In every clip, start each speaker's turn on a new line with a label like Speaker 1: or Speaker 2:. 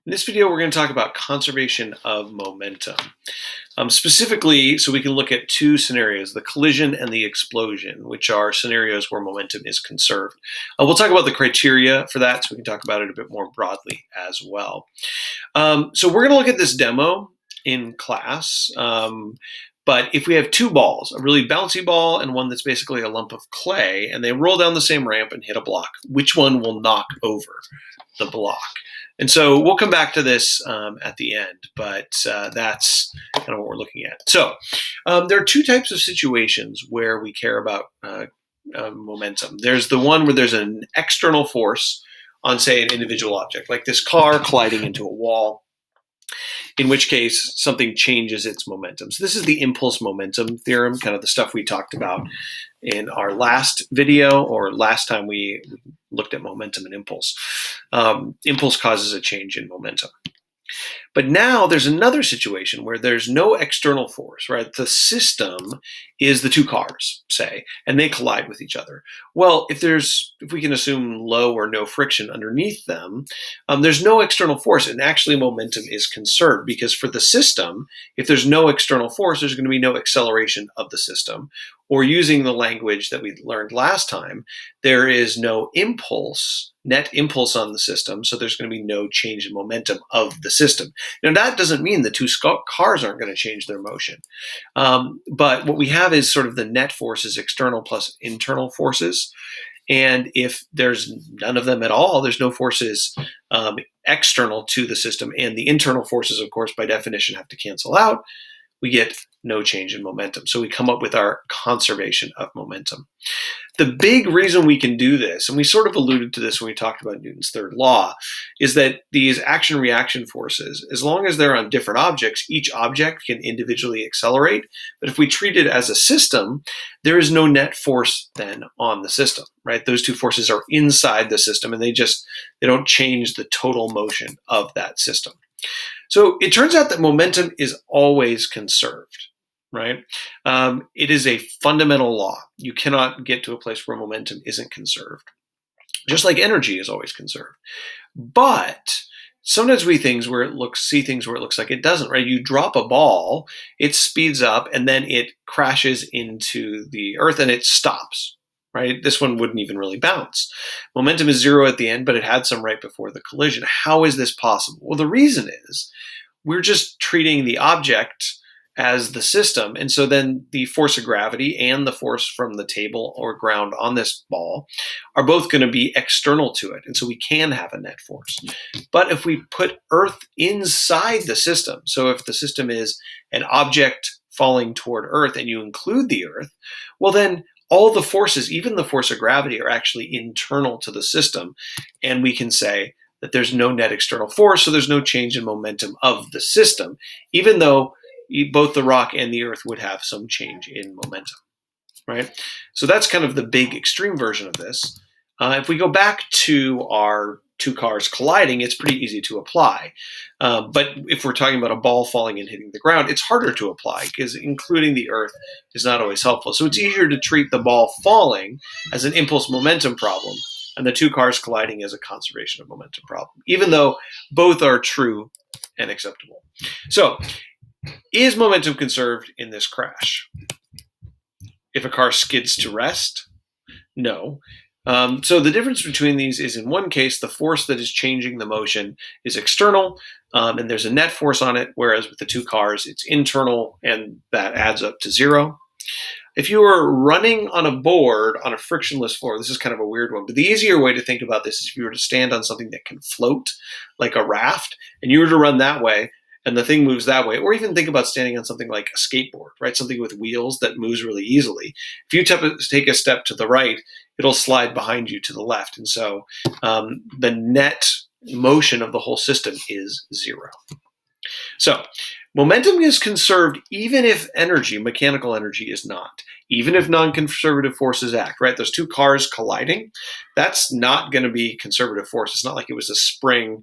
Speaker 1: In this video, we're going to talk about conservation of momentum. Specifically, so we can look at two scenarios, the collision and the explosion, which are scenarios where momentum is conserved. We'll talk about the criteria for that, so we can talk about it a bit more broadly as well. So we're going to look at this demo in class. But if we have two balls, a really bouncy ball and one that's basically a lump of clay, and they roll down the same ramp and hit a block, which one will knock over the block? And so we'll come back to this at the end, but that's kind of what we're looking at. So there are two types of situations where we care about momentum. There's the one where there's an external force on, say, an individual object, like this car colliding into a wall, in which case something changes its momentum. So this is the impulse momentum theorem, kind of the stuff we talked about in our last video or last time we looked at momentum and impulse. Impulse causes a change in momentum. But now there's another situation where there's no external force, right? The system is the two cars, say, and they collide with each other. Well, if we can assume low or no friction underneath them, there's no external force, and actually momentum is conserved, because for the system, if there's no external force, there's going to be no acceleration of the system. Or using the language that we learned last time, there is no impulse, net impulse on the system, so there's going to be no change in momentum of the system. Now, that doesn't mean the two cars aren't going to change their motion. But what we have is sort of the net forces, external plus internal forces. And if there's none of them at all, there's no forces external to the system, and the internal forces, of course, by definition, have to cancel out, we get no change in momentum. So we come up with our conservation of momentum. The big reason we can do this, and we sort of alluded to this when we talked about Newton's third law, is that these action-reaction forces, as long as they're on different objects, each object can individually accelerate. But if we treat it as a system, there is no net force then on the system, right? Those two forces are inside the system, and they don't change the total motion of that system. So it turns out that momentum is always conserved, right? It is a fundamental law. You cannot get to a place where momentum isn't conserved, just like energy is always conserved. But sometimes we see things where it looks like it doesn't, right? You drop a ball, it speeds up, and then it crashes into the earth and it stops. Right? This one wouldn't even really bounce. Momentum is zero at the end, but it had some right before the collision. How is this possible? Well, the reason is we're just treating the object as the system. And so then the force of gravity and the force from the table or ground on this ball are both going to be external to it. And so we can have a net force. But if we put Earth inside the system, so if the system is an object falling toward Earth and you include the Earth, well, then all the forces, even the force of gravity, are actually internal to the system. And we can say that there's no net external force, so there's no change in momentum of the system, even though both the rock and the earth would have some change in momentum, right? So that's kind of the big extreme version of this. If we go back to our two cars colliding, it's pretty easy to apply. But if we're talking about a ball falling and hitting the ground, it's harder to apply because including the earth is not always helpful. So it's easier to treat the ball falling as an impulse momentum problem and the two cars colliding as a conservation of momentum problem, even though both are true and acceptable. So is momentum conserved in this crash? If a car skids to rest? No. So the difference between these is, in one case, the force that is changing the motion is external, and there's a net force on it, whereas with the two cars, it's internal, and that adds up to zero. If you were running on a board on a frictionless floor, this is kind of a weird one, but the easier way to think about this is if you were to stand on something that can float, like a raft, and you were to run that way, and the thing moves that way, or even think about standing on something like a skateboard, right? Something with wheels that moves really easily. If you take a step to the right, it'll slide behind you to the left. And so the net motion of the whole system is zero. So momentum is conserved even if energy, mechanical energy, is not. Even if non-conservative forces act, right? Those two cars colliding, that's not going to be conservative force. It's not like it was a spring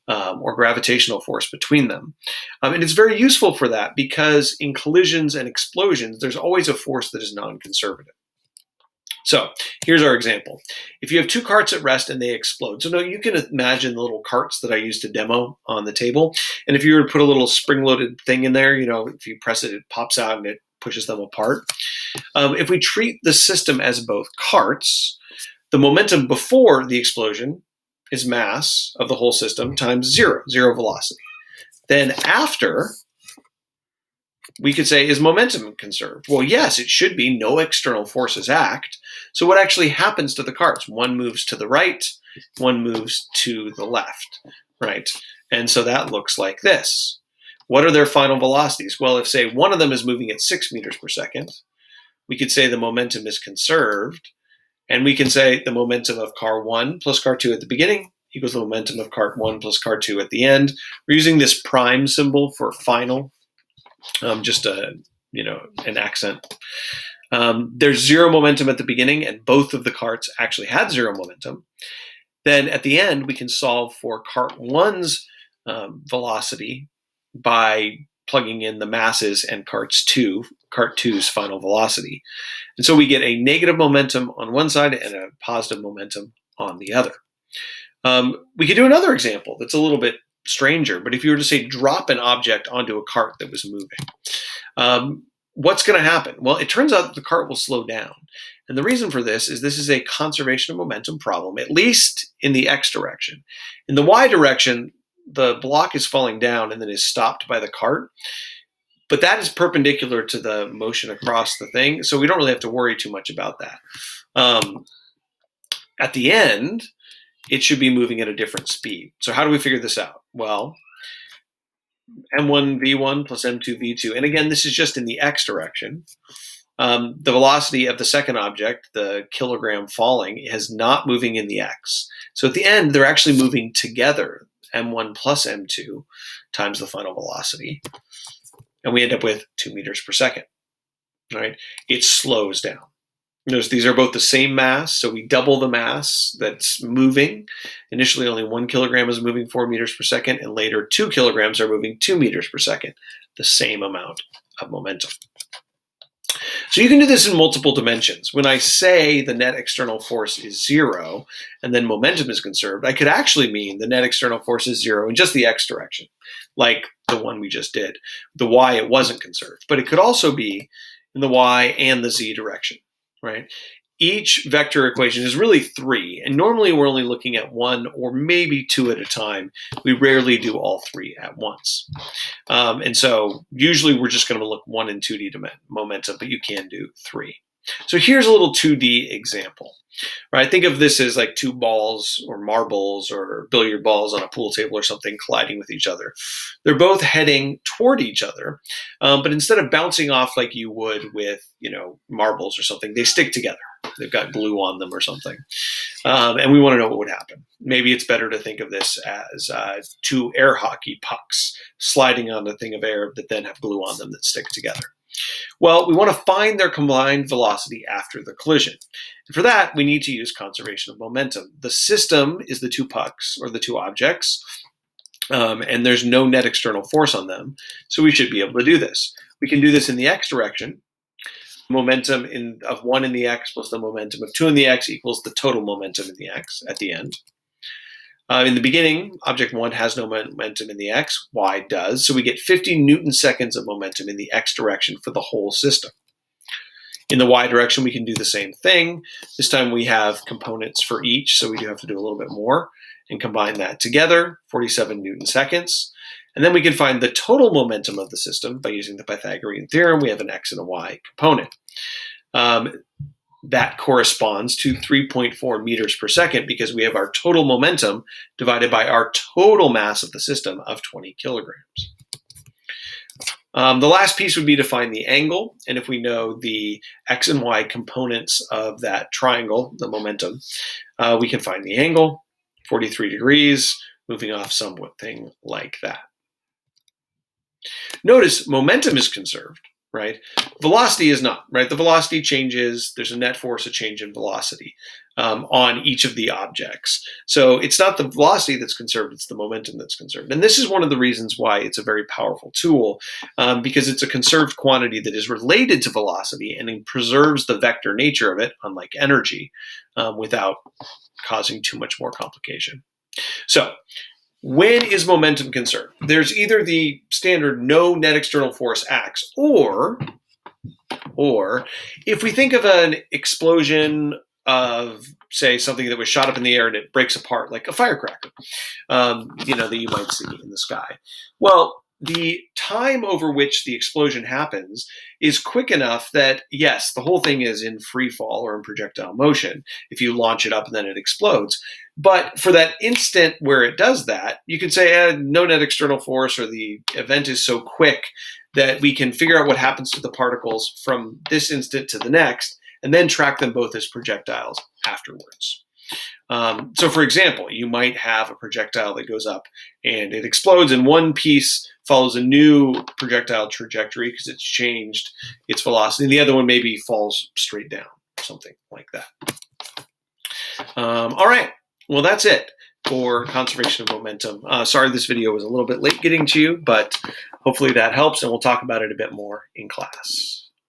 Speaker 1: or gravitational force between them. And it's very useful for that because in collisions and explosions, there's always a force that is non-conservative. So here's our example. If you have two carts at rest and they explode, so now you can imagine the little carts that I used to demo on the table. And if you were to put a little spring-loaded thing in there, if you press it, it pops out and it pushes them apart. If we treat the system as both carts, the momentum before the explosion is mass of the whole system times zero velocity. Then after, we could say, is momentum conserved? Well, yes, it should be. No external forces act. So what actually happens to the carts? One moves to the right, one moves to the left, right? And so that looks like this. What are their final velocities? Well, if, say, one of them is moving at 6 meters per second, we could say the momentum is conserved. And we can say the momentum of car 1 plus car 2 at the beginning equals the momentum of car 1 plus car 2 at the end. We're using this prime symbol for final. Just an accent. There's zero momentum at the beginning, and both of the carts actually had zero momentum. Then at the end, we can solve for cart 1's velocity by plugging in the masses and cart 2's final velocity. And so we get a negative momentum on one side and a positive momentum on the other. We could do another example that's a little bit stranger, but if you were to say drop an object onto a cart that was moving, what's going to happen? Well, it turns out that the cart will slow down. And the reason for this is a conservation of momentum problem, at least in the x direction. In the y direction, the block is falling down and then is stopped by the cart. But that is perpendicular to the motion across the thing, so we don't really have to worry too much about that. At the end, it should be moving at a different speed. So how do we figure this out? Well, m1 v1 plus m2 v2. And again, this is just in the x direction. The velocity of the second object, the kilogram falling, is not moving in the x. So at the end, they're actually moving together, m1 plus m2 times the final velocity. And we end up with 2 meters per second. Right? It slows down. Notice these are both the same mass, so we double the mass that's moving. Initially, only 1 kilogram is moving 4 meters per second, and later 2 kilograms are moving 2 meters per second, the same amount of momentum. So you can do this in multiple dimensions. When I say the net external force is 0 and then momentum is conserved, I could actually mean the net external force is 0 in just the x direction, like the one we just did. The y, it wasn't conserved, but it could also be in the y and the z direction. Right? Each vector equation is really 3, and normally we're only looking at 1 or maybe 2 at a time. We rarely do all 3 at once. And so usually we're just going to look 1 and 2D momentum, but you can do 3. So here's a little 2D example. Right? Think of this as like 2 balls or marbles or billiard balls on a pool table or something colliding with each other. They're both heading toward each other, but instead of bouncing off like you would with, marbles or something, they stick together. They've got glue on them or something. And we want to know what would happen. Maybe it's better to think of this as 2 air hockey pucks sliding on a thing of air that then have glue on them that stick together. Well, we want to find their combined velocity after the collision. And for that, we need to use conservation of momentum. The system is the 2 pucks or the 2 objects, and there's no net external force on them. So we should be able to do this. We can do this in the x direction. Momentum of 1 in the x plus the momentum of 2 in the x equals the total momentum in the x at the end. In the beginning, object 1 has no momentum in the x, y does, so we get 50 Newton seconds of momentum in the x direction for the whole system. In the y direction, we can do the same thing. This time we have components for each, so we do have to do a little bit more and combine that together, 47 Newton seconds. And then we can find the total momentum of the system by using the Pythagorean theorem. We have an x and a y component. That corresponds to 3.4 meters per second because we have our total momentum divided by our total mass of the system of 20 kilograms. The last piece would be to find the angle, and if we know the x and y components of that triangle, the momentum, we can find the angle, 43 degrees, moving off something like that. Notice momentum is conserved, right? Velocity is not, right? The velocity changes. There's a net force, a change in velocity on each of the objects. So it's not the velocity that's conserved, it's the momentum that's conserved. And this is one of the reasons why it's a very powerful tool, because it's a conserved quantity that is related to velocity and it preserves the vector nature of it, unlike energy, without causing too much more complication. So when is momentum conserved? There's either the standard no net external force acts, or if we think of an explosion of, say, something that was shot up in the air and it breaks apart, like a firecracker, that you might see in the sky. Well, the time over which the explosion happens is quick enough that, yes, the whole thing is in free fall or in projectile motion if you launch it up and then it explodes. But for that instant where it does that, you could say no net external force, or the event is so quick that we can figure out what happens to the particles from this instant to the next and then track them both as projectiles afterwards. So for example, you might have a projectile that goes up and it explodes, and one piece follows a new projectile trajectory because it's changed its velocity, and the other one maybe falls straight down, something like that. All right, well, that's it for conservation of momentum. Sorry this video was a little bit late getting to you, but hopefully that helps, and we'll talk about it a bit more in class.